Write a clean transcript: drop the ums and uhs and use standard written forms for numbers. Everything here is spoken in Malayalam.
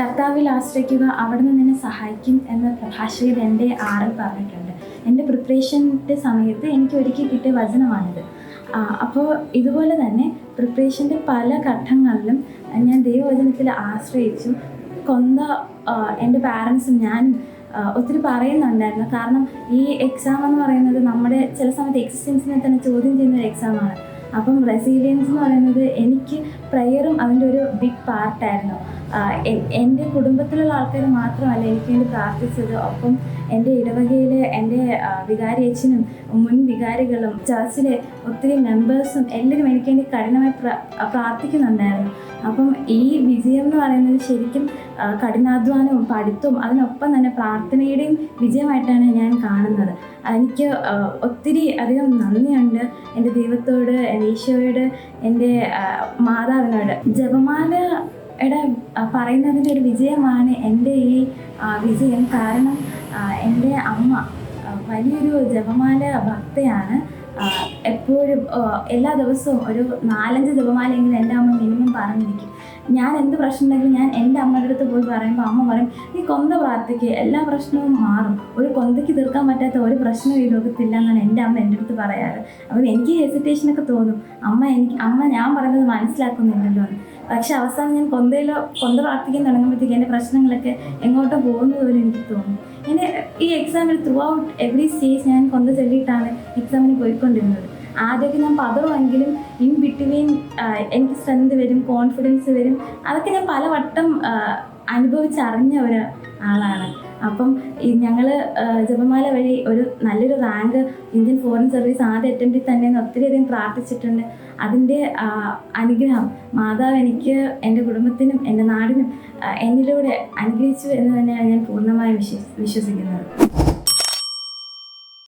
കർത്താവിൽ ആശ്രയിക്കുക, അവിടുന്ന് നിന്നെ സഹായിക്കും എന്ന പ്രഭാഷകൻ എൻ്റെ ആറിൽ പറഞ്ഞിട്ടുണ്ട്. എൻ്റെ പ്രിപ്പറേഷൻ്റെ സമയത്ത് എനിക്ക് ഒരുക്കി കിട്ടിയ വചനമാണിത്. അപ്പോൾ ഇതുപോലെ തന്നെ പ്രിപ്പറേഷൻ്റെ പല ഘട്ടങ്ങളിലും ഞാൻ ദൈവവചനത്തിൽ ആശ്രയിച്ചു. എൻ്റെ പാരൻസും ഞാനും ഒത്തിരി പറയുന്നുണ്ടായിരുന്നു. കാരണം ഈ എക്സാം എന്ന് പറയുന്നത് നമ്മുടെ ചില സമയത്ത് എക്സിസ്റ്റൻസിനെ തന്നെ ചോദ്യം ചെയ്യുന്ന ഒരു എക്സാമാണ്. അപ്പം റെസീലിയൻസ് എന്ന് പറയുന്നത് എനിക്ക് പ്രയറും അതിൻ്റെ ഒരു ബിഗ് പാർട്ടായിരുന്നു. എൻ്റെ കുടുംബത്തിലുള്ള ആൾക്കാർ മാത്രമല്ല എനിക്ക് വേണ്ടി പ്രാർത്ഥിച്ചത്, ഒപ്പം എൻ്റെ ഇടവകയിലെ എൻ്റെ വികാരി അച്ഛനും മുൻ വികാരികളും ചർച്ചിലെ ഒത്തിരി മെമ്പേഴ്സും എല്ലാവരും എനിക്ക് വേണ്ടി കഠിനമായി പ്രാർത്ഥിക്കുന്നുണ്ടായിരുന്നു. അപ്പം ഈ വിജയം എന്ന് പറയുന്നത് ശരിക്കും കഠിനാധ്വാനവും പഠിത്തവും അതിനൊപ്പം തന്നെ പ്രാർത്ഥനയുടെയും വിജയമായിട്ടാണ് ഞാൻ കാണുന്നത്. എനിക്ക് ഒത്തിരി അധികം നന്ദിയുണ്ട് എൻ്റെ ദൈവത്തോട്, എൻ്റെ ഈശോയോട്, എൻ്റെ മാതാവിനോട്. ജപമാലയുടെ പറയുന്നതിൻ്റെ ഒരു വിജയമാണ് എൻ്റെ ഈ വിജയം. കാരണം എൻ്റെ അമ്മ വലിയൊരു ജപമാല ഭക്തയാണ്. എപ്പോഴും എല്ലാ ദിവസവും ഒരു 4-5 ജപമാലയെങ്കിലും എൻ്റെ അമ്മ മിനിമം പറഞ്ഞിരിക്കും. ഞാൻ എന്ത് പ്രശ്നം ഉണ്ടെങ്കിലും ഞാൻ എൻ്റെ അമ്മയുടെ അടുത്ത് പോയി പറയുമ്പോൾ അമ്മ പറയും, നീ കൊന്ത പ്രാർത്ഥിക്കുക, എല്ലാ പ്രശ്നവും മാറും. ഒരു കൊന്തയ്ക്ക് തീർക്കാൻ പറ്റാത്ത ഒരു പ്രശ്നവും ഈ ലോകത്തില്ല എന്നാണ് എൻ്റെ അമ്മ എൻ്റെ അടുത്ത് പറയാറ്. അപ്പം എനിക്ക് ഹെസിറ്റേഷനൊക്കെ തോന്നും, അമ്മ ഞാൻ പറയുന്നത് മനസ്സിലാക്കുന്നില്ലല്ലോ എന്ന്. പക്ഷെ അവസാനം ഞാൻ കൊന്ത പ്രാർത്ഥിക്കാൻ തുടങ്ങുമ്പോഴത്തേക്ക് എൻ്റെ പ്രശ്നങ്ങളൊക്കെ എങ്ങോട്ടോ പോകുന്നത് പോലെ എനിക്ക് തോന്നും. ഈ എക്സാമിൽ ത്രൂ ഔട്ട് എവറി സ്റ്റേജ് ഞാൻ കൊന്ത ചൊല്ലിയിട്ടാണ് എക്സാമിന് പോയിക്കൊണ്ടിരുന്നത്. ആദ്യമൊക്കെ ഞാൻ പതറുമെങ്കിലും ഇൻ ബിറ്റ്വീൻ എനിക്ക് സ്ട്രെങ്ത് വരും, കോൺഫിഡൻസ് വരും. അതൊക്കെ ഞാൻ പലവട്ടം അനുഭവിച്ചറിഞ്ഞ ഒരാളാണ്. അപ്പം ഞങ്ങൾ ജപമാല വഴി ഒരു നല്ലൊരു റാങ്ക് ഇന്ത്യൻ ഫോറിൻ സർവീസ് ആദ്യ അറ്റംപ്റ്റിൽ തന്നെ ഒത്തിരിയധികം പ്രാർത്ഥിച്ചിട്ടുണ്ട്. അതിൻ്റെ അനുഗ്രഹം മാതാവ് എനിക്ക്, എൻ്റെ കുടുംബത്തിനും എൻ്റെ നാടിനും എന്നിലൂടെ അനുഗ്രഹിച്ചു എന്ന് തന്നെയാണ് ഞാൻ പൂർണ്ണമായും വിശ്വസിക്കുന്നത്.